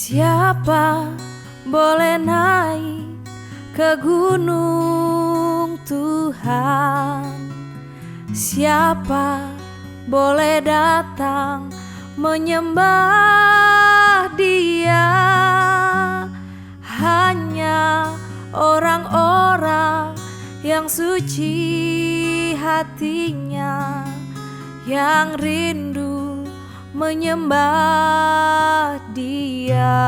Siapa boleh naik ke gunung Tuhan? Siapa boleh datang menyembah Dia? Hanya orang-orang yang suci hatinya, yang rindu menyembah Dia.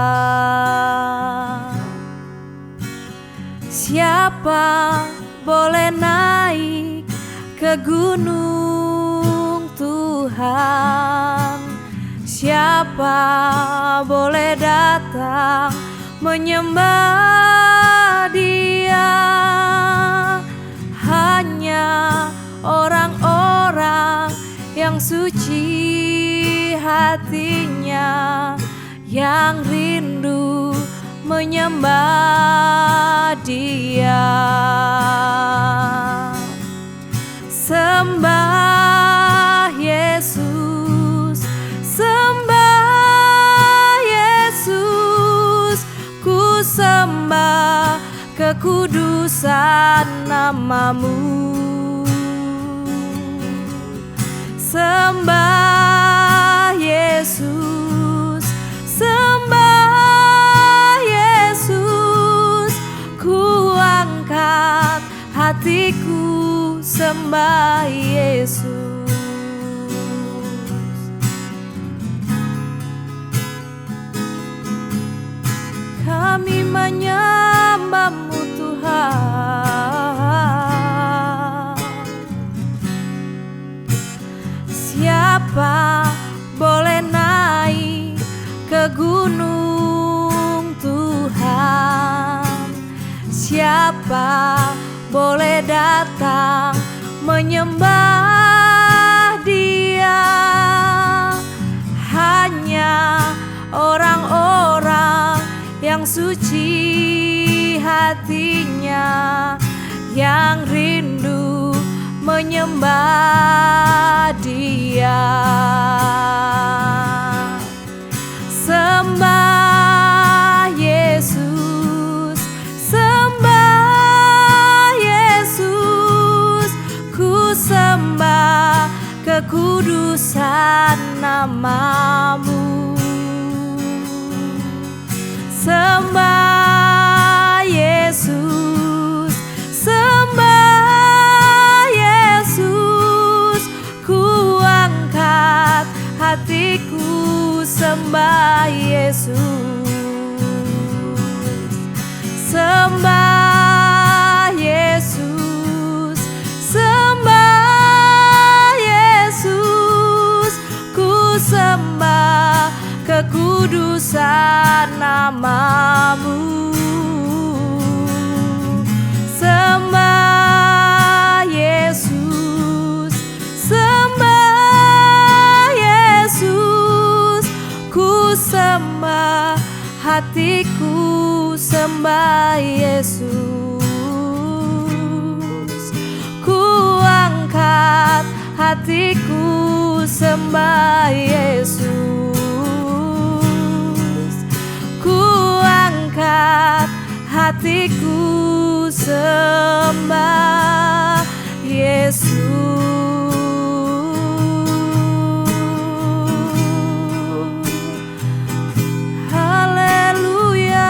Siapa boleh naik ke gunung Tuhan? Siapa boleh datang menyembah Dia? Hanya orang-orang yang suci hatinya, yang rindu menyembah Dia. Sembah Yesus, sembah Yesus, ku sembah kekudusan nama-Mu. Sembah Yesus, sembah Yesus, ku angkat hatiku sembah Yesus. Kami menyembah-Mu Tuhan. Siapa boleh naik ke gunung Tuhan? Siapa boleh datang menyembah Dia? Hanya orang-orang yang suci hatinya, yang rindu menyembah Dia. Sembah Yesus, sembah Yesus, ku sembah kekudusan nama-Mu. Sembah Yesus, sembah Yesus, ku angkat hatiku sembah Yesus. Sembah Yesus, sembah Yesus, ku sembah kekudusan nama-Mu. Sembah Yesus, sembah Yesus, ku sembah hatiku sembah Yesus. Ku angkat hatiku sembah Yesus. Hatiku sembah Yesus. Haleluya.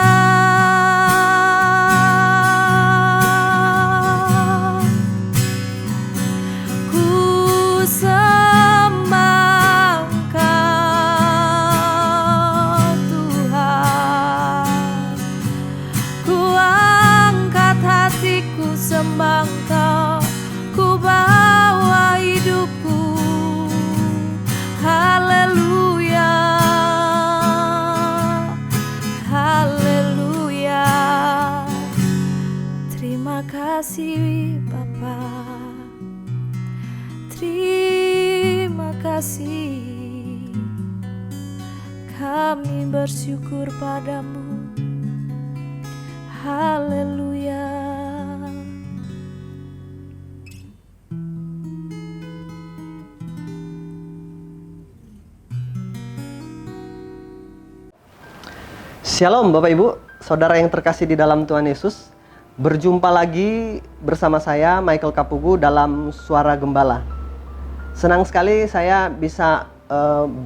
Ku sembah Engkau Tuhan. Ku angkat hatiku sembah Engkau, ku bawa hidupku. Haleluya, haleluya. Terima kasih Bapa, terima kasih. Kami bersyukur padamu. Haleluya. Shalom Bapak Ibu, Saudara yang terkasih di dalam Tuhan Yesus. Berjumpa lagi bersama saya Michael Kapugu dalam Suara Gembala. Senang sekali saya bisa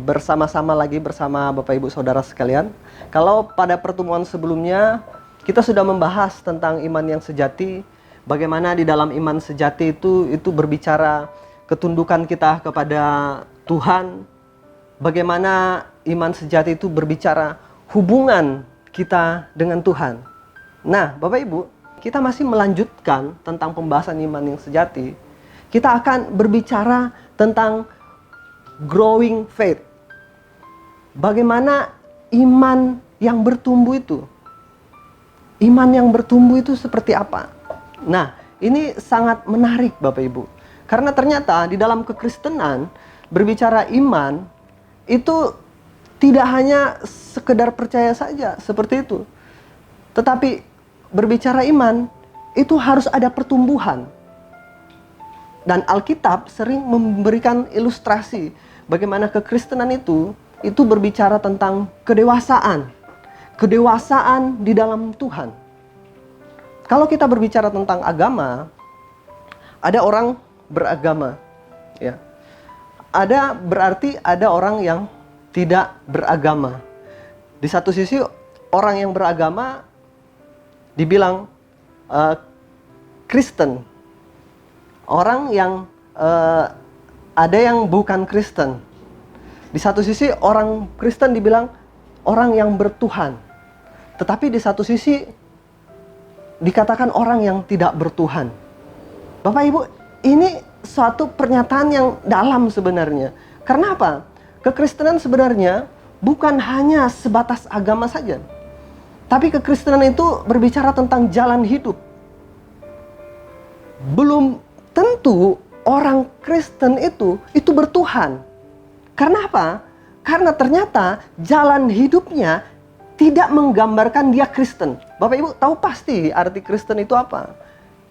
bersama-sama lagi bersama Bapak Ibu Saudara sekalian. Kalau pada pertemuan sebelumnya kita sudah membahas tentang iman yang sejati, bagaimana di dalam iman sejati itu berbicara ketundukan kita kepada Tuhan, bagaimana iman sejati itu berbicara hubungan kita dengan Tuhan. Nah, Bapak Ibu, kita masih melanjutkan tentang pembahasan iman yang sejati. Kita akan berbicara tentang growing faith. Bagaimana iman yang bertumbuh itu? Iman yang bertumbuh itu seperti apa? Nah, ini sangat menarik Bapak Ibu. Karena ternyata di dalam kekristenan berbicara iman itu tidak hanya sekedar percaya saja seperti itu. Tetapi berbicara iman itu harus ada pertumbuhan. Dan Alkitab sering memberikan ilustrasi bagaimana kekristenan itu berbicara tentang kedewasaan. Kedewasaan di dalam Tuhan. Kalau kita berbicara tentang agama, ada orang beragama, ya. Berarti ada orang yang tidak beragama. Di satu sisi orang yang beragama dibilang Kristen. Orang yang ada yang bukan Kristen. Di satu sisi orang Kristen dibilang orang yang bertuhan. Tetapi di satu sisi dikatakan orang yang tidak bertuhan. Bapak Ibu, ini suatu pernyataan yang dalam sebenarnya. Karena apa? Kekristenan sebenarnya bukan hanya sebatas agama saja. Tapi kekristenan itu berbicara tentang jalan hidup. Belum tentu orang Kristen itu bertuhan. Karena apa? Karena ternyata jalan hidupnya tidak menggambarkan dia Kristen. Bapak Ibu tahu pasti arti Kristen itu apa?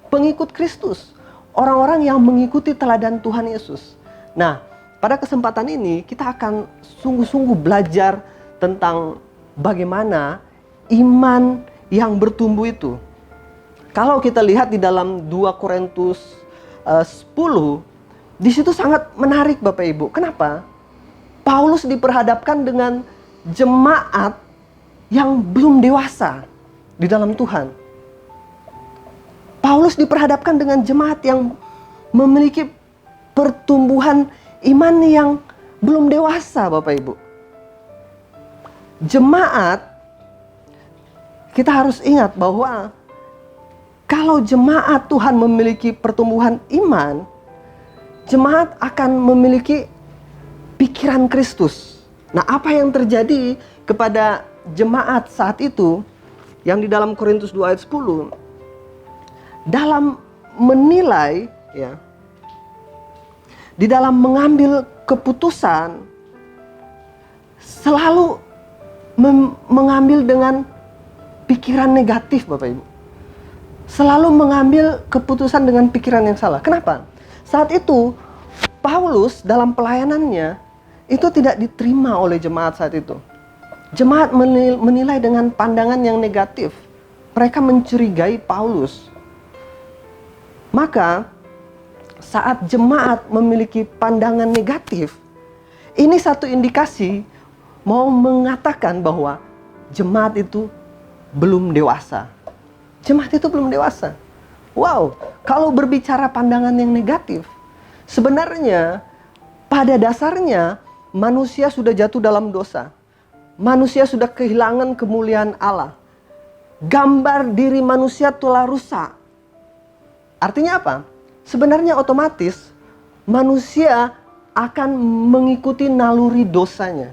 Pengikut Kristus. Orang-orang yang mengikuti teladan Tuhan Yesus. Nah, pada kesempatan ini kita akan sungguh-sungguh belajar tentang bagaimana iman yang bertumbuh itu. Kalau kita lihat di dalam 2 Korintus 10, di situ sangat menarik Bapak Ibu. Kenapa? Paulus diperhadapkan dengan jemaat yang belum dewasa di dalam Tuhan. Paulus diperhadapkan dengan jemaat yang memiliki pertumbuhan iman yang belum dewasa Bapak Ibu. Jemaat, kita harus ingat bahwa kalau jemaat Tuhan memiliki pertumbuhan iman, jemaat akan memiliki pikiran Kristus. Nah, apa yang terjadi kepada jemaat saat itu yang di dalam Korintus 2 ayat 10, dalam menilai, ya, di dalam mengambil keputusan selalu mengambil dengan pikiran negatif Bapak Ibu. Selalu mengambil keputusan dengan pikiran yang salah. Kenapa? Saat itu Paulus dalam pelayanannya itu tidak diterima oleh jemaat saat itu. Jemaat menilai dengan pandangan yang negatif. Mereka mencurigai Paulus. Maka saat jemaat memiliki pandangan negatif, ini satu indikasi mau mengatakan bahwa jemaat itu belum dewasa. Jemaat itu belum dewasa. Wow, kalau berbicara pandangan yang negatif, sebenarnya pada dasarnya manusia sudah jatuh dalam dosa. Manusia sudah kehilangan kemuliaan Allah. Gambar diri manusia telah rusak. Artinya apa? Sebenarnya otomatis manusia akan mengikuti naluri dosanya.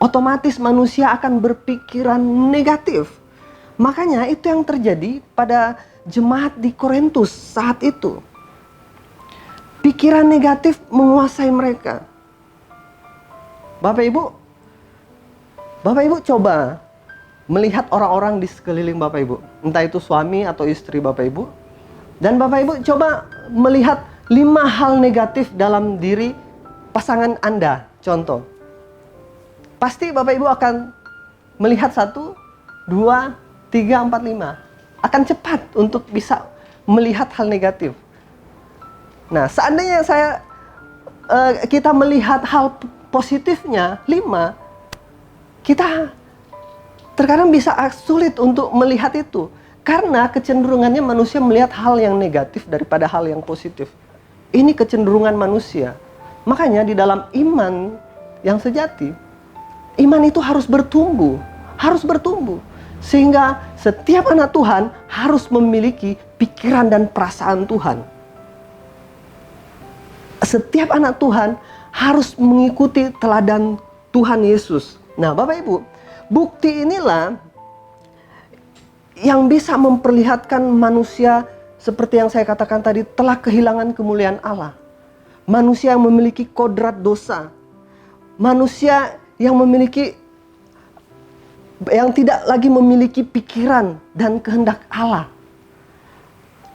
Otomatis manusia akan berpikiran negatif. Makanya itu yang terjadi pada jemaat di Korintus saat itu. Pikiran negatif menguasai mereka. Bapak Ibu coba melihat orang-orang di sekeliling Bapak Ibu. Entah itu suami atau istri Bapak Ibu. Dan Bapak Ibu coba melihat 5 hal negatif dalam diri pasangan Anda. Contoh. Pasti Bapak Ibu akan melihat satu, 2, 3, 4, 5. Akan cepat untuk bisa melihat hal negatif. Nah, seandainya kita melihat hal positifnya 5, kita terkadang bisa sulit untuk melihat itu. Karena kecenderungannya manusia melihat hal yang negatif daripada hal yang positif. Ini kecenderungan manusia. Makanya di dalam iman yang sejati, iman itu harus bertumbuh. Harus bertumbuh. Sehingga setiap anak Tuhan harus memiliki pikiran dan perasaan Tuhan. Setiap anak Tuhan harus mengikuti teladan Tuhan Yesus. Nah, Bapak Ibu, bukti inilah yang bisa memperlihatkan manusia seperti yang saya katakan tadi telah kehilangan kemuliaan Allah. Manusia yang memiliki kodrat dosa. Manusia yang tidak lagi memiliki pikiran dan kehendak Allah.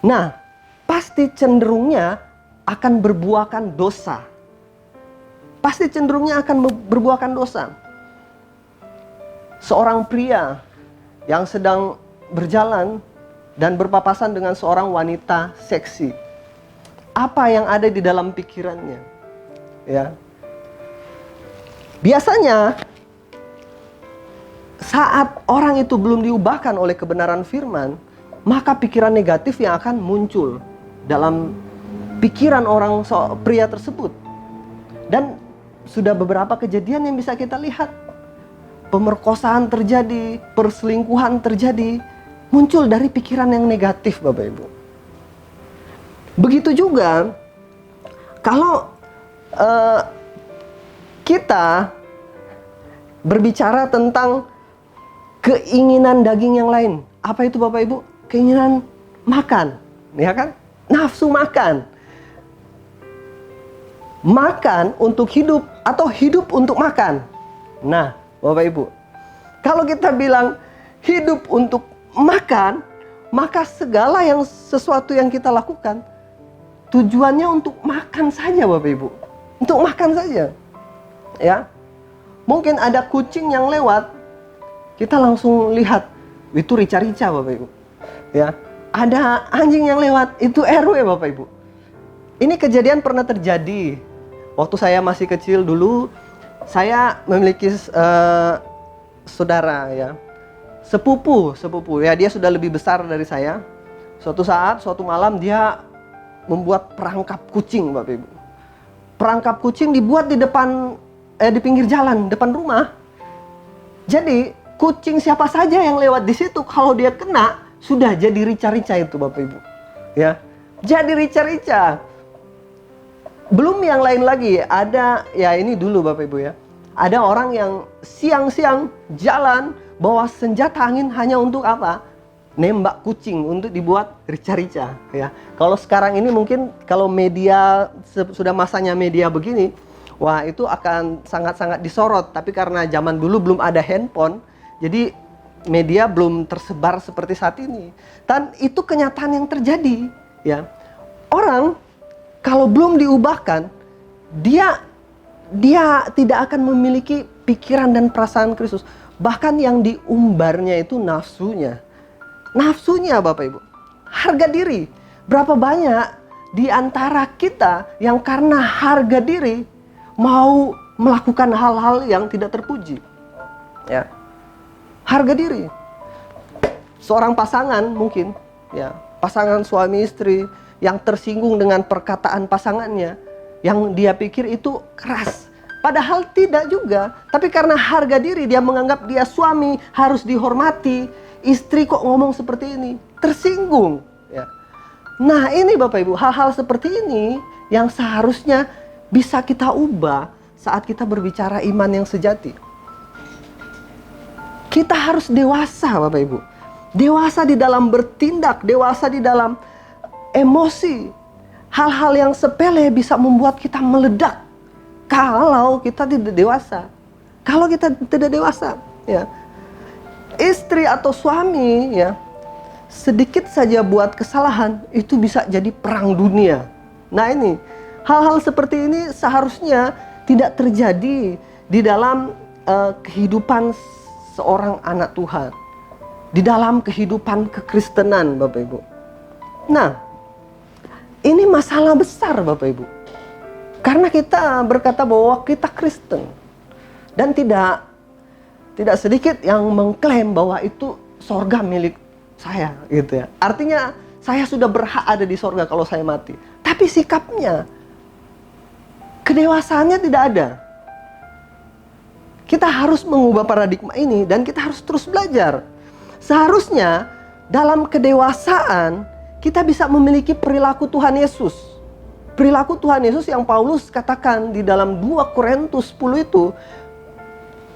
Nah, pasti cenderungnya akan berbuahkan dosa. Pasti cenderungnya akan berbuahkan dosa. Seorang pria yang sedang berjalan dan berpapasan dengan seorang wanita seksi. Apa yang ada di dalam pikirannya? Ya. Biasanya saat orang itu belum diubahkan oleh kebenaran firman, maka pikiran negatif yang akan muncul dalam pikiran orang pria tersebut. Dan sudah beberapa kejadian yang bisa kita lihat. Pemerkosaan terjadi, perselingkuhan terjadi, muncul dari pikiran yang negatif, Bapak Ibu. Begitu juga kalau kita berbicara tentang keinginan daging yang lain. Apa itu, Bapak Ibu? Keinginan makan, ya kan? Nafsu makan. Makan untuk hidup atau hidup untuk makan. Nah, Bapak Ibu, kalau kita bilang hidup untuk makan, maka segala sesuatu yang kita lakukan tujuannya untuk makan saja, Bapak Ibu. Untuk makan saja. Ya. Mungkin ada kucing yang lewat, kita langsung lihat, itu rica-rica, Bapak Ibu. Ya. Ada anjing yang lewat, itu RW, Bapak Ibu. Ini kejadian pernah terjadi. Waktu saya masih kecil dulu, saya memiliki saudara, ya, sepupu ya, dia sudah lebih besar dari saya. Suatu malam dia membuat perangkap kucing, Bapak Ibu. Perangkap kucing dibuat di pinggir jalan, depan rumah. Jadi kucing siapa saja yang lewat di situ, kalau dia kena, sudah jadi rica-rica itu, Bapak Ibu. Ya, jadi rica-rica. Belum yang lain lagi, ada, ya ini dulu Bapak Ibu ya. Ada orang yang siang-siang jalan bawa senjata angin hanya untuk apa? Nembak kucing untuk dibuat rica-rica, ya. Kalau sekarang ini mungkin kalau media sudah masanya media begini, wah itu akan sangat-sangat disorot. Tapi karena zaman dulu belum ada handphone, jadi media belum tersebar seperti saat ini. Dan itu kenyataan yang terjadi, ya. Orang kalau belum diubahkan, dia tidak akan memiliki pikiran dan perasaan Kristus. Bahkan yang diumbarnya itu nafsunya. Nafsunya, Bapak Ibu. Harga diri. Berapa banyak di antara kita yang karena harga diri mau melakukan hal-hal yang tidak terpuji. Ya. Harga diri. Seorang pasangan mungkin, ya, pasangan suami istri yang tersinggung dengan perkataan pasangannya, yang dia pikir itu keras. Padahal tidak juga. Tapi karena harga diri, dia menganggap dia suami, harus dihormati. Istri kok ngomong seperti ini? Tersinggung. Ya. Nah ini Bapak Ibu, hal-hal seperti ini yang seharusnya bisa kita ubah saat kita berbicara iman yang sejati. Kita harus dewasa, Bapak Ibu. Dewasa di dalam bertindak, dewasa di dalam emosi. Hal-hal yang sepele bisa membuat kita meledak kalau kita tidak dewasa. Kalau kita tidak dewasa, ya. Istri atau suami, ya, sedikit saja buat kesalahan itu bisa jadi perang dunia. Nah ini, hal-hal seperti ini seharusnya tidak terjadi di dalam kehidupan seorang anak Tuhan. di dalam kehidupan kekristenan, Bapak Ibu. Nah, ini masalah besar, Bapak Ibu. Karena kita berkata bahwa kita Kristen. Dan tidak sedikit yang mengklaim bahwa itu sorga milik saya, gitu ya. Artinya saya sudah berhak ada di sorga kalau saya mati. Tapi sikapnya, kedewasaannya tidak ada. Kita harus mengubah paradigma ini dan kita harus terus belajar. Seharusnya dalam kedewasaan kita bisa memiliki perilaku Tuhan Yesus. Perilaku Tuhan Yesus yang Paulus katakan di dalam 2 Korintus 10 itu,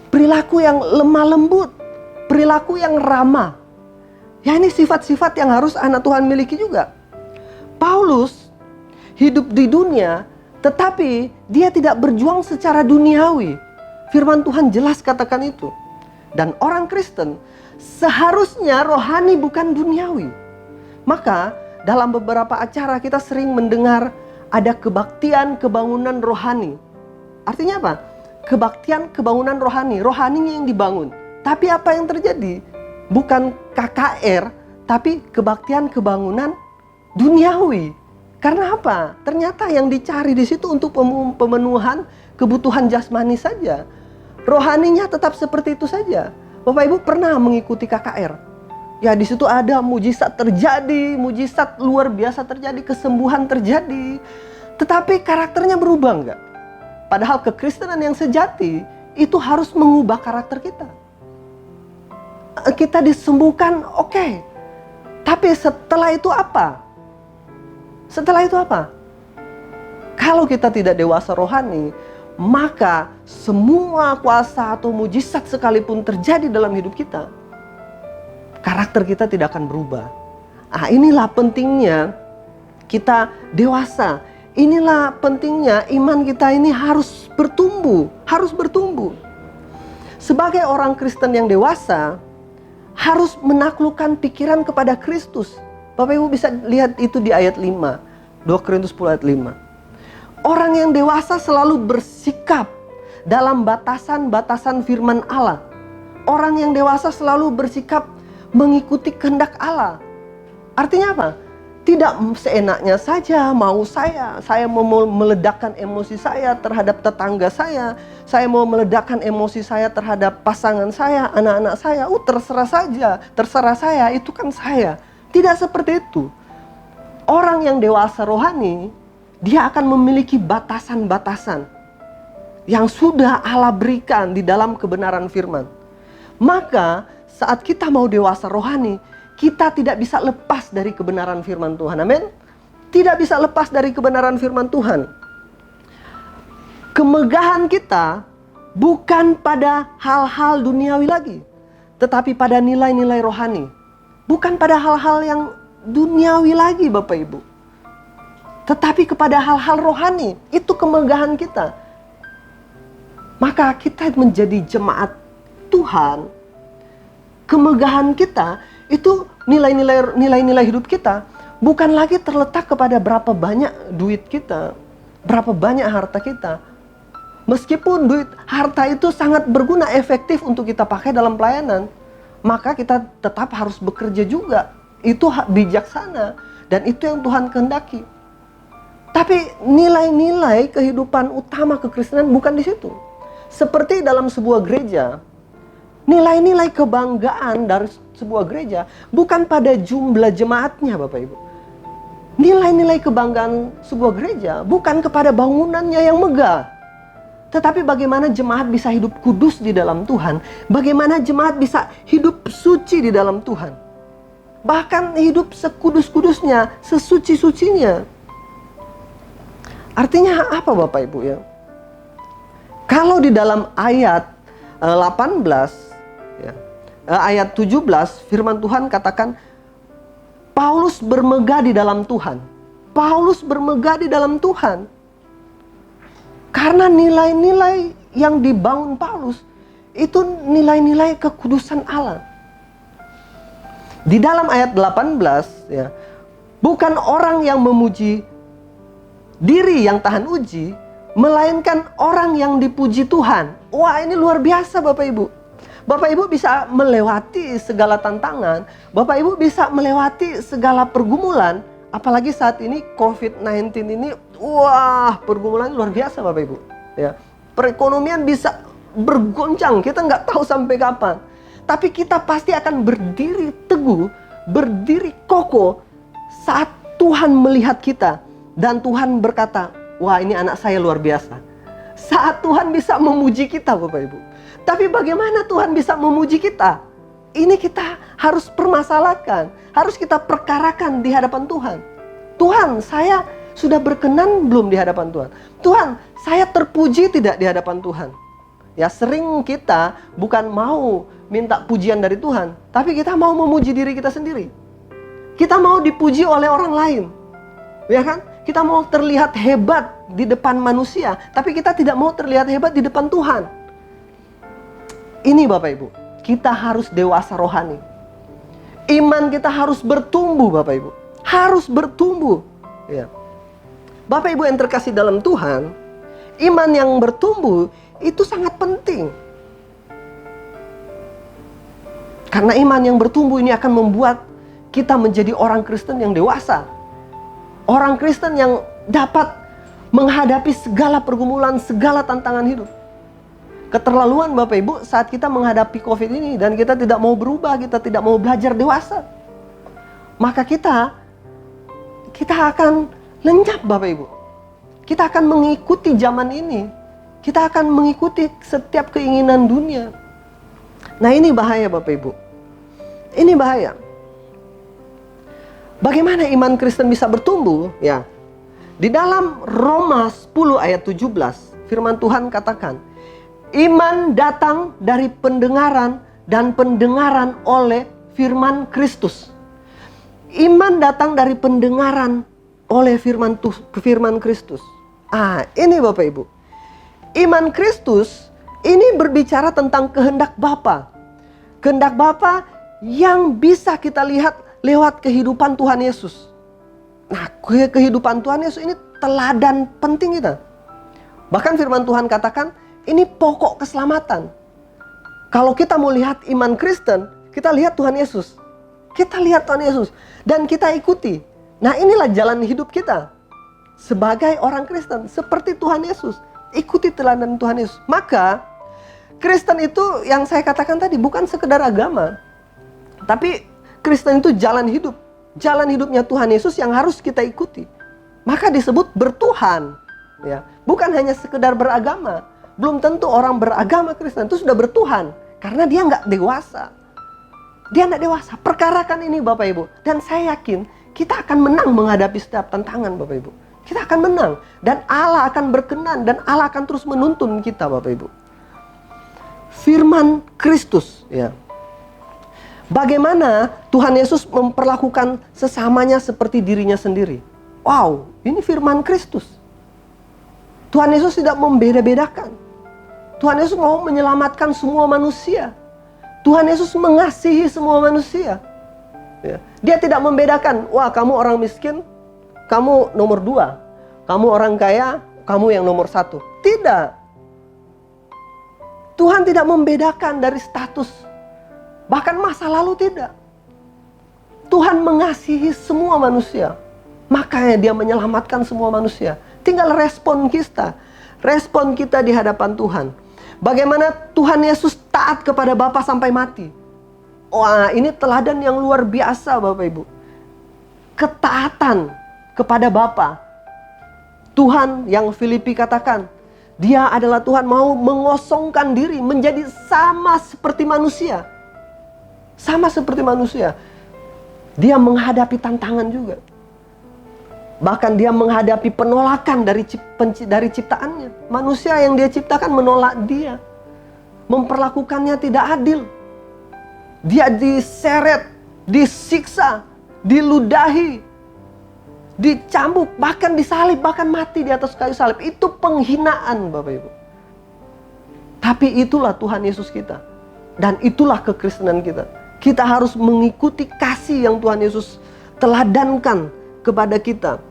perilaku yang lemah lembut, perilaku yang ramah. Ya, ini sifat-sifat yang harus anak Tuhan miliki juga. Paulus hidup di dunia, tetapi dia tidak berjuang secara duniawi. Firman Tuhan jelas katakan itu. Dan orang Kristen seharusnya rohani bukan duniawi. Maka dalam beberapa acara kita sering mendengar ada kebaktian kebangunan rohani. Artinya apa? Kebaktian kebangunan rohani. Rohaninya yang dibangun. Tapi apa yang terjadi? Bukan KKR, tapi kebaktian kebangunan duniawi. Karena apa? Ternyata yang dicari di situ untuk pemenuhan kebutuhan jasmani saja. Rohaninya tetap seperti itu saja. Bapak Ibu pernah mengikuti KKR? Ya, di situ ada mujizat terjadi, mujizat luar biasa terjadi, kesembuhan terjadi. Tetapi karakternya berubah enggak? Padahal kekristenan yang sejati itu harus mengubah karakter kita. Kita disembuhkan, oke. Tapi setelah itu apa? Setelah itu apa? Kalau kita tidak dewasa rohani, maka semua kuasa atau mujizat sekalipun terjadi dalam hidup kita, karakter kita tidak akan berubah. Ah, inilah pentingnya kita dewasa. Inilah pentingnya iman kita ini harus bertumbuh, harus bertumbuh. Sebagai orang Kristen yang dewasa, harus menaklukkan pikiran kepada Kristus. Bapak Ibu bisa lihat itu di ayat 5, 2 Korintus 10 ayat 5. Orang yang dewasa selalu bersikap dalam batasan-batasan firman Allah. Orang yang dewasa selalu bersikap mengikuti kehendak Allah. Artinya apa? Tidak seenaknya saja mau saya mau meledakkan emosi saya terhadap tetangga saya mau meledakkan emosi saya terhadap pasangan saya, anak-anak saya. Terserah saja, terserah saya, itu kan saya. Tidak seperti itu. Orang yang dewasa rohani, dia akan memiliki batasan-batasan yang sudah Allah berikan di dalam kebenaran firman. Maka saat kita mau dewasa rohani, kita tidak bisa lepas dari kebenaran firman Tuhan. Amin. Tidak bisa lepas dari kebenaran firman Tuhan. Kemegahan kita bukan pada hal-hal duniawi lagi, tetapi pada nilai-nilai rohani. Bukan pada hal-hal yang duniawi lagi, Bapak Ibu, tetapi kepada hal-hal rohani. Itu kemegahan kita. Maka kita menjadi jemaat Tuhan. Kemegahan kita itu nilai-nilai hidup kita bukan lagi terletak kepada berapa banyak duit kita, berapa banyak harta kita. Meskipun duit harta itu sangat berguna, efektif untuk kita pakai dalam pelayanan, maka kita tetap harus bekerja juga. Itu bijaksana dan itu yang Tuhan kehendaki. Tapi nilai-nilai kehidupan utama kekristenan bukan di situ. Seperti dalam sebuah gereja, nilai-nilai kebanggaan dari sebuah gereja bukan pada jumlah jemaatnya, Bapak Ibu. Nilai-nilai kebanggaan sebuah gereja bukan kepada bangunannya yang megah, tetapi bagaimana jemaat bisa hidup kudus di dalam Tuhan, bagaimana jemaat bisa hidup suci di dalam Tuhan. Bahkan hidup sekudus-kudusnya, sesuci-sucinya. Artinya apa, Bapak Ibu ya? Kalau di dalam ayat 18 ya, ayat 17 firman Tuhan katakan Paulus bermegah di dalam Tuhan. Paulus bermegah di dalam Tuhan. Karena nilai-nilai yang dibangun Paulus itu nilai-nilai kekudusan Allah. Di dalam ayat 18 ya, bukan orang yang memuji diri yang tahan uji, melainkan orang yang dipuji Tuhan. Wah, ini luar biasa Bapak Ibu. Bapak Ibu bisa melewati segala tantangan, Bapak Ibu bisa melewati segala pergumulan, apalagi saat ini COVID-19 ini, wah, pergumulan luar biasa Bapak Ibu. Ya, perekonomian bisa bergoncang, kita nggak tahu sampai kapan. Tapi kita pasti akan berdiri teguh, berdiri kokoh saat Tuhan melihat kita dan Tuhan berkata, wah, ini anak saya luar biasa. Saat Tuhan bisa memuji kita Bapak Ibu. Tapi bagaimana Tuhan bisa memuji kita? Ini kita harus permasalahkan, harus kita perkarakan di hadapan Tuhan. Tuhan, saya sudah berkenan belum di hadapan Tuhan? Tuhan, saya terpuji tidak di hadapan Tuhan? Ya, sering kita bukan mau minta pujian dari Tuhan, tapi kita mau memuji diri kita sendiri. Kita mau dipuji oleh orang lain. Ya kan? Kita mau terlihat hebat di depan manusia, tapi kita tidak mau terlihat hebat di depan Tuhan. Ini Bapak Ibu, kita harus dewasa rohani. Iman kita harus bertumbuh Bapak Ibu. Harus bertumbuh. Ya. Bapak Ibu yang terkasih dalam Tuhan, iman yang bertumbuh itu sangat penting. Karena iman yang bertumbuh ini akan membuat kita menjadi orang Kristen yang dewasa. Orang Kristen yang dapat menghadapi segala pergumulan, segala tantangan hidup. Keterlaluan Bapak Ibu saat kita menghadapi COVID ini dan kita tidak mau berubah, kita tidak mau belajar dewasa. Maka kita akan lenyap Bapak Ibu. Kita akan mengikuti zaman ini. Kita akan mengikuti setiap keinginan dunia. Nah, ini bahaya Bapak Ibu. Ini bahaya. Bagaimana iman Kristen bisa bertumbuh? Ya. Di dalam Roma 10 ayat 17, firman Tuhan katakan, iman datang dari pendengaran dan pendengaran oleh firman Kristus. Iman datang dari pendengaran oleh firman Kristus. Ini Bapak Ibu. Iman Kristus ini berbicara tentang kehendak Bapa. Kehendak Bapa yang bisa kita lihat lewat kehidupan Tuhan Yesus. Nah, kehidupan Tuhan Yesus ini teladan penting kita. Bahkan firman Tuhan katakan, ini pokok keselamatan. Kalau kita mau lihat iman Kristen, kita lihat Tuhan Yesus. Kita lihat Tuhan Yesus dan kita ikuti. Nah, inilah jalan hidup kita sebagai orang Kristen, seperti Tuhan Yesus. Ikuti teladan Tuhan Yesus. Maka Kristen itu yang saya katakan tadi bukan sekedar agama, tapi Kristen itu jalan hidup. Jalan hidupnya Tuhan Yesus yang harus kita ikuti. Maka disebut bertuhan. Ya, bukan hanya sekedar beragama. Belum tentu orang beragama Kristen itu sudah bertuhan. Karena dia nggak dewasa. Dia nggak dewasa. Perkarakan ini Bapak Ibu. Dan saya yakin kita akan menang menghadapi setiap tantangan Bapak Ibu. Kita akan menang. Dan Allah akan berkenan. Dan Allah akan terus menuntun kita Bapak Ibu. Firman Kristus. Ya. Bagaimana Tuhan Yesus memperlakukan sesamanya seperti dirinya sendiri. Wow, ini firman Kristus. Tuhan Yesus tidak membeda-bedakan. Tuhan Yesus mau menyelamatkan semua manusia. Tuhan Yesus mengasihi semua manusia. Ya. Dia tidak membedakan, wah kamu orang miskin, kamu nomor 2. Kamu orang kaya, kamu yang nomor 1. Tidak. Tuhan tidak membedakan dari status. Bahkan masa lalu tidak. Tuhan mengasihi semua manusia. Makanya dia menyelamatkan semua manusia. Tinggal respon kita. Respon kita di hadapan Tuhan. Bagaimana Tuhan Yesus taat kepada Bapa sampai mati. Wah, ini teladan yang luar biasa Bapak Ibu. Ketaatan kepada Bapa. Tuhan yang Filipi katakan, dia adalah Tuhan mau mengosongkan diri menjadi sama seperti manusia. Sama seperti manusia. Dia menghadapi tantangan juga. Bahkan dia menghadapi penolakan dari ciptaannya. Manusia yang dia ciptakan menolak dia. Memperlakukannya tidak adil. Dia diseret, disiksa, diludahi, dicambuk, bahkan disalib, bahkan mati di atas kayu salib. Itu penghinaan Bapak Ibu. Tapi itulah Tuhan Yesus kita. Dan itulah kekristenan kita. Kita harus mengikuti kasih yang Tuhan Yesus teladankan kepada kita.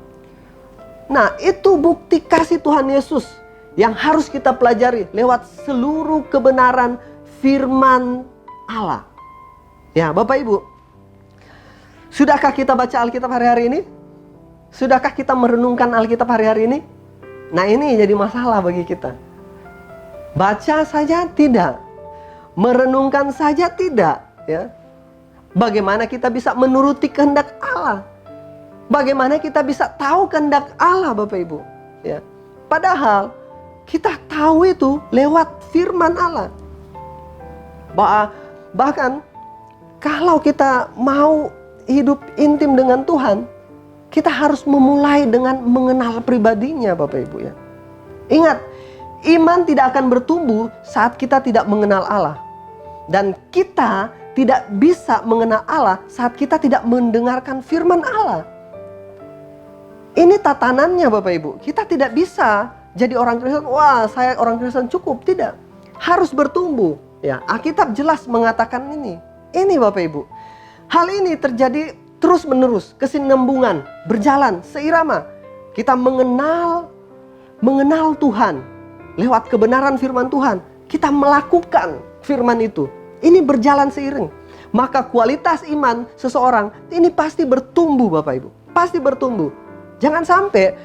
Nah, itu bukti kasih Tuhan Yesus yang harus kita pelajari lewat seluruh kebenaran firman Allah. Ya, Bapak Ibu, sudahkah kita baca Alkitab hari-hari ini? Sudahkah kita merenungkan Alkitab hari-hari ini? Nah, ini jadi masalah bagi kita. Baca saja tidak, merenungkan saja tidak, ya. Bagaimana kita bisa menuruti kehendak Allah? Bagaimana kita bisa tahu kehendak Allah, Bapak Ibu? Ya. Padahal kita tahu itu lewat firman Allah. Bahkan kalau kita mau hidup intim dengan Tuhan, kita harus memulai dengan mengenal pribadinya, Bapak Ibu, ya. Ingat, iman tidak akan bertumbuh saat kita tidak mengenal Allah. Dan kita tidak bisa mengenal Allah saat kita tidak mendengarkan firman Allah. Ini tatanannya, Bapak Ibu. Kita tidak bisa jadi orang Kristen, wah saya orang Kristen cukup. Tidak. Harus bertumbuh. Ya, Alkitab jelas mengatakan ini. Ini Bapak Ibu. Hal ini terjadi terus menerus, kesinambungan, berjalan seirama. Kita mengenal Tuhan lewat kebenaran firman Tuhan. Kita melakukan firman itu. Ini berjalan seiring. Maka kualitas iman seseorang ini pasti bertumbuh, Bapak Ibu. Pasti bertumbuh. Jangan sampai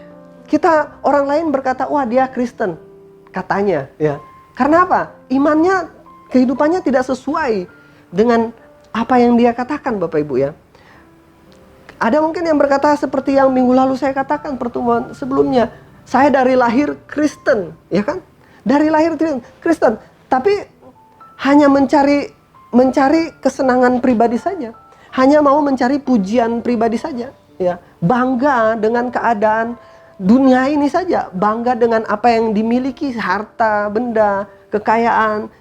kita orang lain berkata, wah dia Kristen. Katanya, ya. Karena apa? Imannya, kehidupannya tidak sesuai dengan apa yang dia katakan, Bapak Ibu, ya. Ada mungkin yang berkata seperti yang minggu lalu saya katakan pertemuan sebelumnya. Saya dari lahir Kristen, ya kan? Dari lahir Kristen. Tapi hanya mencari kesenangan pribadi saja. Hanya mau mencari pujian pribadi saja, ya. Bangga dengan keadaan dunia ini saja, bangga dengan apa yang dimiliki, harta, benda, kekayaan,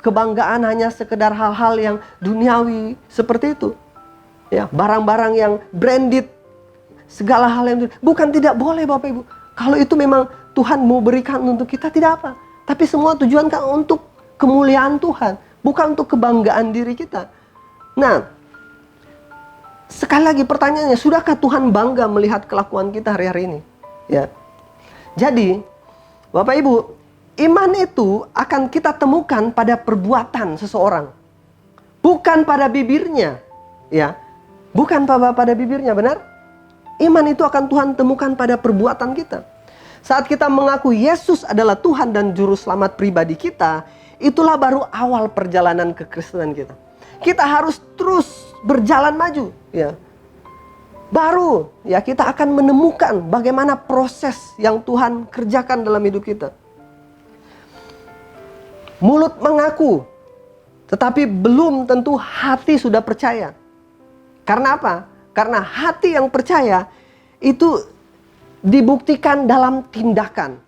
kebanggaan hanya sekedar hal-hal yang duniawi seperti itu. Ya, barang-barang yang branded, segala hal yang bukan tidak boleh, Bapak Ibu. Kalau itu memang Tuhan mau berikan untuk kita, tidak apa. Tapi semua tujuan kan untuk kemuliaan Tuhan, bukan untuk kebanggaan diri kita. Nah, sekali lagi pertanyaannya, sudahkah Tuhan bangga melihat kelakuan kita hari-hari ini? Ya. Jadi, Bapak Ibu, iman itu akan kita temukan pada perbuatan seseorang, bukan pada bibirnya, ya. Bukan pada bibirnya, benar? Iman itu akan Tuhan temukan pada perbuatan kita. Saat kita mengaku Yesus adalah Tuhan dan Juru Selamat pribadi kita, itulah baru awal perjalanan kekristenan kita. Kita harus terus berjalan maju, ya. Baru ya kita akan menemukan bagaimana proses yang Tuhan kerjakan dalam hidup kita. Mulut mengaku, tetapi belum tentu hati sudah percaya. Karena apa? Karena hati yang percaya itu dibuktikan dalam tindakan.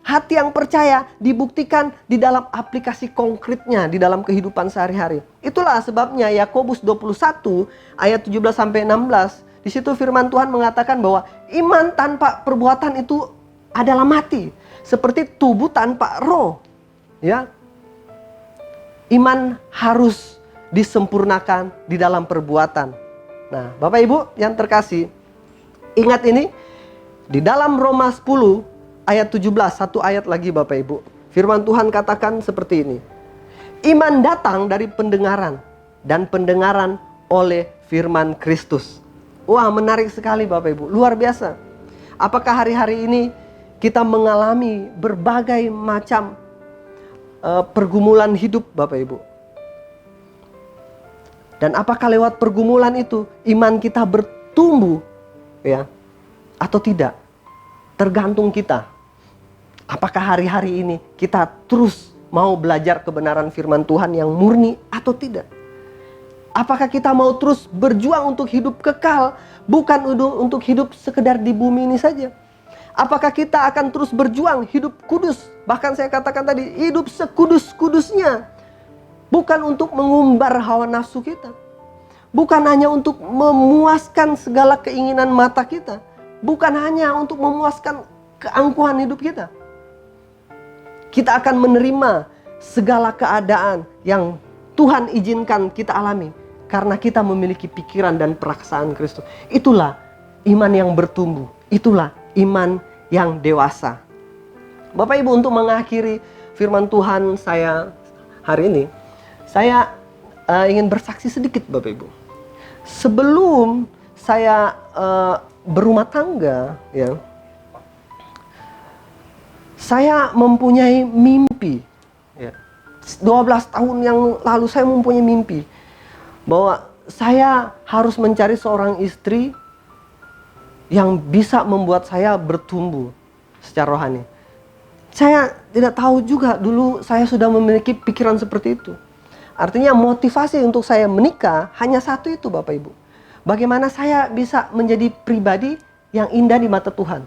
Hati yang percaya dibuktikan di dalam aplikasi konkretnya di dalam kehidupan sehari-hari. Itulah sebabnya Yakobus 21 ayat 17 sampai 16, di situ firman Tuhan mengatakan bahwa iman tanpa perbuatan itu adalah mati, seperti tubuh tanpa roh. Ya. Iman harus disempurnakan di dalam perbuatan. Nah, Bapak Ibu yang terkasih, ingat ini di dalam Roma 10 ayat 17, satu ayat lagi Bapak Ibu. Firman Tuhan katakan seperti ini. Iman datang dari pendengaran, dan pendengaran oleh firman Kristus. Wah, menarik sekali Bapak Ibu, luar biasa. Apakah hari-hari ini kita mengalami berbagai macam pergumulan hidup Bapak Ibu? Dan apakah lewat pergumulan itu iman kita bertumbuh, ya, atau tidak? Tergantung kita. Apakah hari-hari ini kita terus mau belajar kebenaran firman Tuhan yang murni atau tidak? Apakah kita mau terus berjuang untuk hidup kekal, bukan untuk hidup sekedar di bumi ini saja? Apakah kita akan terus berjuang hidup kudus? Bahkan saya katakan tadi, hidup sekudus-kudusnya. Bukan untuk mengumbar hawa nafsu kita. Bukan hanya untuk memuaskan segala keinginan mata kita. Bukan hanya untuk memuaskan keangkuhan hidup kita. Kita akan menerima segala keadaan yang Tuhan izinkan kita alami. Karena kita memiliki pikiran dan perasaan Kristus. Itulah iman yang bertumbuh. Itulah iman yang dewasa. Bapak Ibu, untuk mengakhiri firman Tuhan saya hari ini, saya ingin bersaksi sedikit Bapak Ibu. Sebelum saya berumah tangga, ya, saya mempunyai mimpi. Ya. 12 tahun yang lalu saya mempunyai mimpi bahwa saya harus mencari seorang istri yang bisa membuat saya bertumbuh secara rohani. Saya tidak tahu juga dulu saya sudah memiliki pikiran seperti itu. Artinya motivasi untuk saya menikah hanya satu itu Bapak Ibu. Bagaimana saya bisa menjadi pribadi yang indah di mata Tuhan.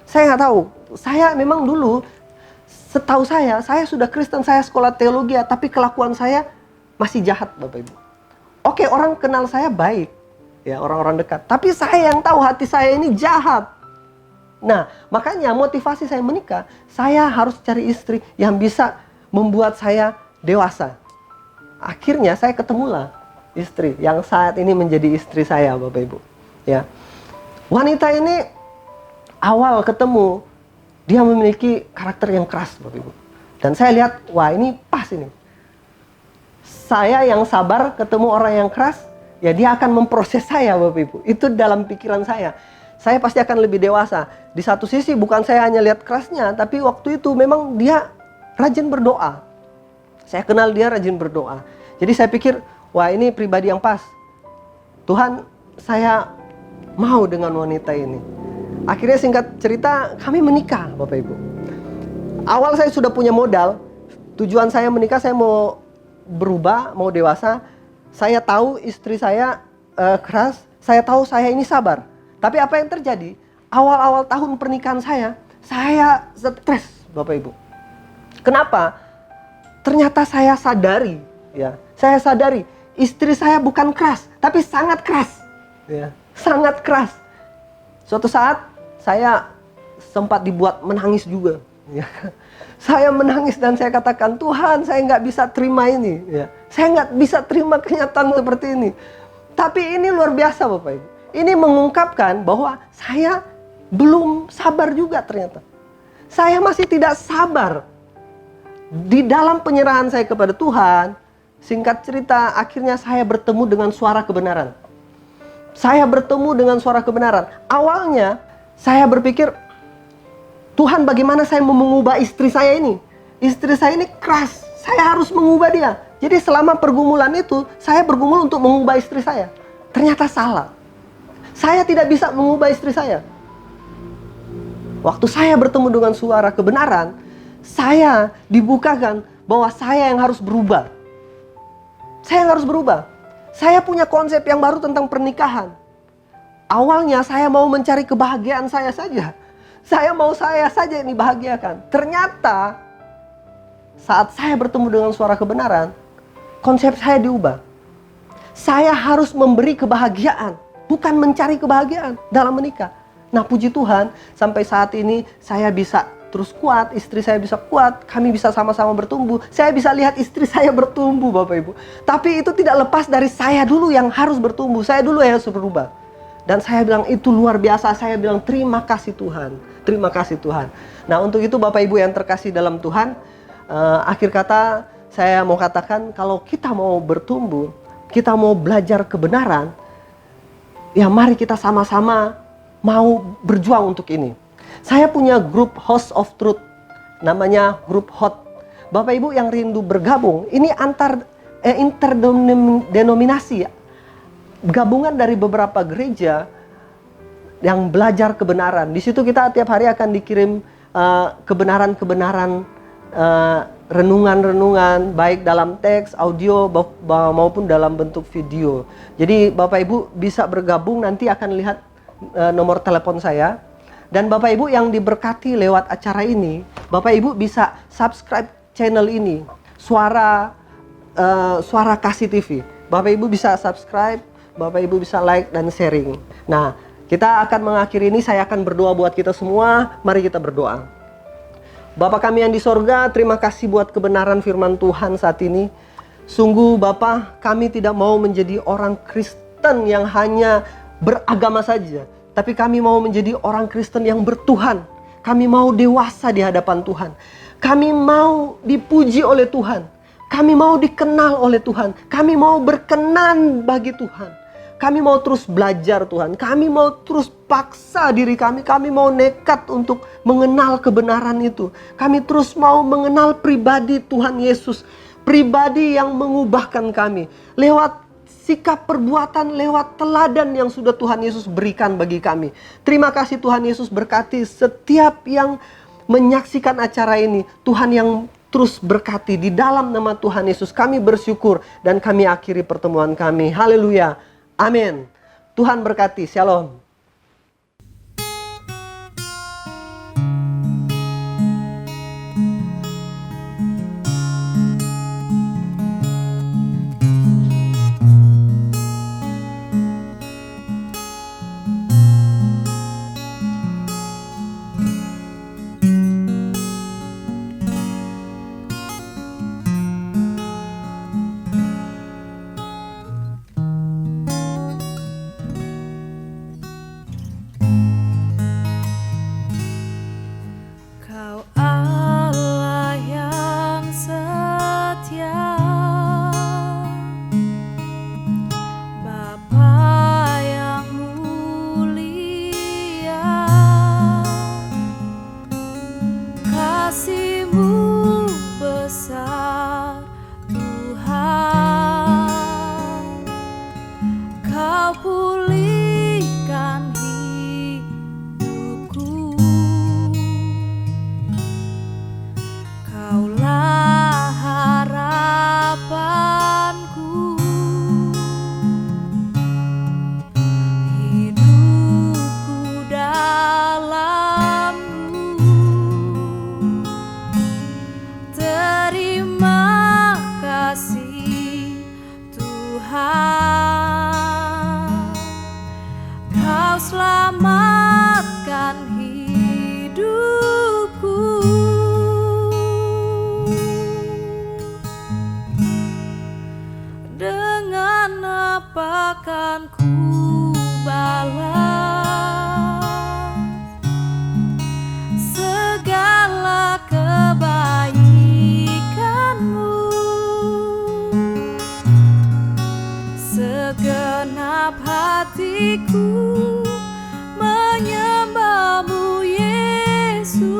Saya nggak tahu. Saya memang dulu, setahu saya sudah Kristen, saya sekolah teologi, tapi kelakuan saya masih jahat Bapak Ibu. Oke, orang kenal saya baik, ya, orang-orang dekat. Tapi saya yang tahu hati saya ini jahat. Nah, makanya motivasi saya menikah, saya harus cari istri yang bisa membuat saya dewasa. Akhirnya saya ketemulah istri yang saat ini menjadi istri saya Bapak Ibu. Ya. Wanita ini awal ketemu, dia memiliki karakter yang keras Bapak Ibu. Dan saya lihat, wah ini pas ini. Saya yang sabar ketemu orang yang keras, ya dia akan memproses saya Bapak Ibu. Itu dalam pikiran saya. Saya pasti akan lebih dewasa. Di satu sisi bukan saya hanya lihat kerasnya, tapi waktu itu memang dia rajin berdoa. Saya kenal dia rajin berdoa. Jadi saya pikir, wah ini pribadi yang pas. Tuhan, saya mau dengan wanita ini. Akhirnya singkat cerita, kami menikah Bapak Ibu. Awal saya sudah punya modal. Tujuan saya menikah, saya mau berubah, mau dewasa. Saya tahu istri saya keras, saya tahu saya ini sabar. Tapi apa yang terjadi? Awal-awal tahun pernikahan saya stres Bapak Ibu. Kenapa? Ternyata saya sadari, ya, saya sadari istri saya bukan keras, tapi sangat keras, ya, sangat keras. Suatu saat saya sempat dibuat menangis juga, ya. Saya menangis dan saya katakan, Tuhan, saya nggak bisa terima ini, ya. Saya nggak bisa terima kenyataan seperti ini. Tapi ini luar biasa Bapak Ibu. Ini mengungkapkan bahwa saya belum sabar juga ternyata. Saya masih tidak sabar. Di dalam penyerahan saya kepada Tuhan, singkat cerita, akhirnya saya bertemu dengan suara kebenaran. Saya bertemu dengan suara kebenaran. Awalnya saya berpikir, Tuhan, bagaimana saya mau mengubah istri saya ini? Istri saya ini keras, saya harus mengubah dia. Jadi selama pergumulan itu, saya bergumul untuk mengubah istri saya. Ternyata salah. Saya tidak bisa mengubah istri saya. Waktu saya bertemu dengan suara kebenaran, saya dibukakan bahwa saya yang harus berubah. Saya yang harus berubah. Saya punya konsep yang baru tentang pernikahan. Awalnya saya mau mencari kebahagiaan saya saja. Saya mau saya saja yang dibahagiakan. Ternyata saat saya bertemu dengan suara kebenaran, konsep saya diubah. Saya harus memberi kebahagiaan, bukan mencari kebahagiaan dalam menikah. Nah, puji Tuhan, sampai saat ini saya bisa terus kuat, istri saya bisa kuat, kami bisa sama-sama bertumbuh. Saya bisa lihat istri saya bertumbuh Bapak Ibu. Tapi itu tidak lepas dari saya dulu yang harus bertumbuh. Saya dulu yang harus berubah. Dan saya bilang itu luar biasa. Saya bilang terima kasih Tuhan. Terima kasih Tuhan. Nah, untuk itu Bapak Ibu yang terkasih dalam Tuhan, akhir kata saya mau katakan, kalau kita mau bertumbuh, kita mau belajar kebenaran, ya mari kita sama-sama mau berjuang untuk ini. Saya punya grup House of Truth, namanya grup HOT. Bapak Ibu yang rindu bergabung, ini interdenominasi, gabungan dari beberapa gereja yang belajar kebenaran. Di situ kita tiap hari akan dikirim kebenaran-kebenaran, renungan-renungan, baik dalam teks, audio maupun dalam bentuk video. Jadi Bapak Ibu bisa bergabung, nanti akan lihat nomor telepon saya. Dan Bapak Ibu yang diberkati lewat acara ini, Bapak Ibu bisa subscribe channel ini, Suara Kasih TV. Bapak Ibu bisa subscribe, Bapak Ibu bisa like dan sharing. Nah, kita akan mengakhiri ini, saya akan berdoa buat kita semua. Mari kita berdoa. Bapa kami yang di sorga, terima kasih buat kebenaran firman Tuhan saat ini. Sungguh Bapa, kami tidak mau menjadi orang Kristen yang hanya beragama saja. Tapi kami mau menjadi orang Kristen yang bertuhan. Kami mau dewasa di hadapan Tuhan. Kami mau dipuji oleh Tuhan. Kami mau dikenal oleh Tuhan. Kami mau berkenan bagi Tuhan. Kami mau terus belajar Tuhan. Kami mau terus paksa diri kami. Kami mau nekat untuk mengenal kebenaran itu. Kami terus mau mengenal pribadi Tuhan Yesus. Pribadi yang mengubahkan kami. Lewat sikap perbuatan, lewat teladan yang sudah Tuhan Yesus berikan bagi kami. Terima kasih Tuhan Yesus, berkati setiap yang menyaksikan acara ini. Tuhan yang terus berkati di dalam nama Tuhan Yesus. Kami bersyukur dan kami akhiri pertemuan kami. Haleluya. Amin. Tuhan berkati. Shalom. Kau Allah yang setia, Bapa yang mulia, kasih-Mu besar Tuhan. Kau pulihkan hidupku. Kaulah harapanku, hidupku dalam-Mu. Terima kasih Tuhan, Kau selamatkan hidupku. Dengan apa kan ku balas segala kebaikan-Mu? Segenap hatiku menyembah-Mu Yesus.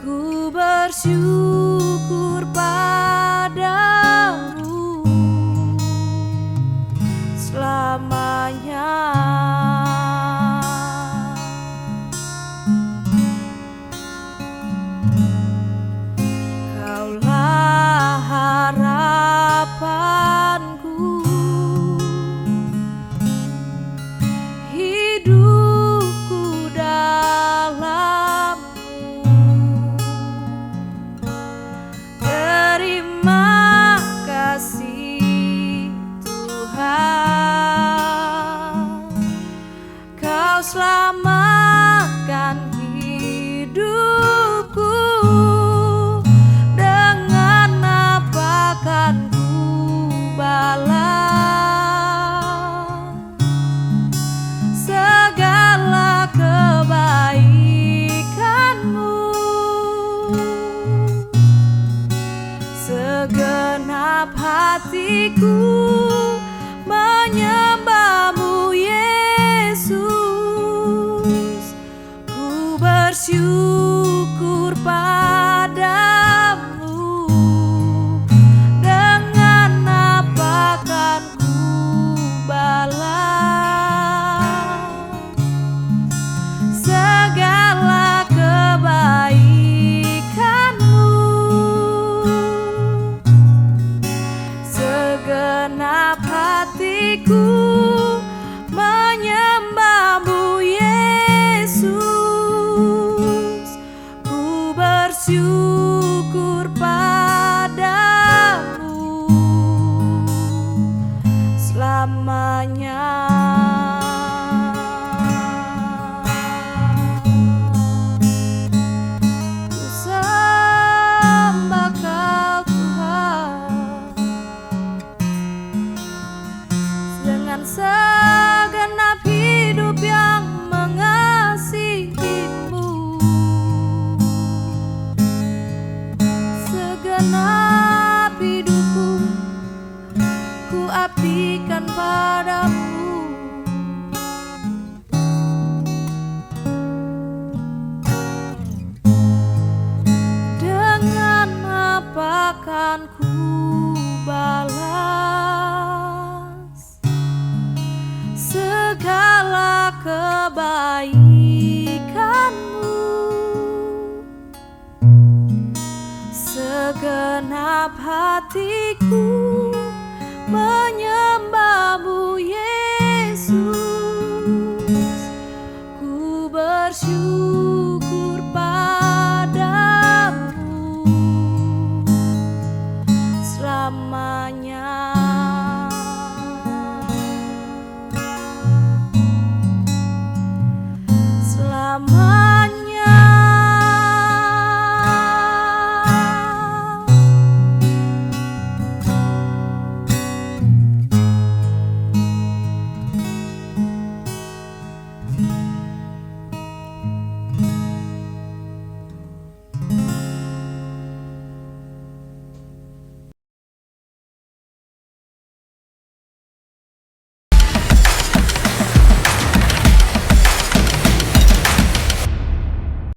Ku bersyukur padamu selamanya. Kaulah harapanku, hidupku dalam-Mu. Terima kasih Tuhan, Kau selamatkan hidupku. Dengan apa kan ku balas segala kebaikan-Mu? Segenap hatiku menyembah-Mu Yesus. Ku bersyukur padamu. Dengan apa kan ku balas segala kebaikan-Mu? Segenap hatiku menyembah-Mu Yesus. Ku bersyukur segenap hatiku.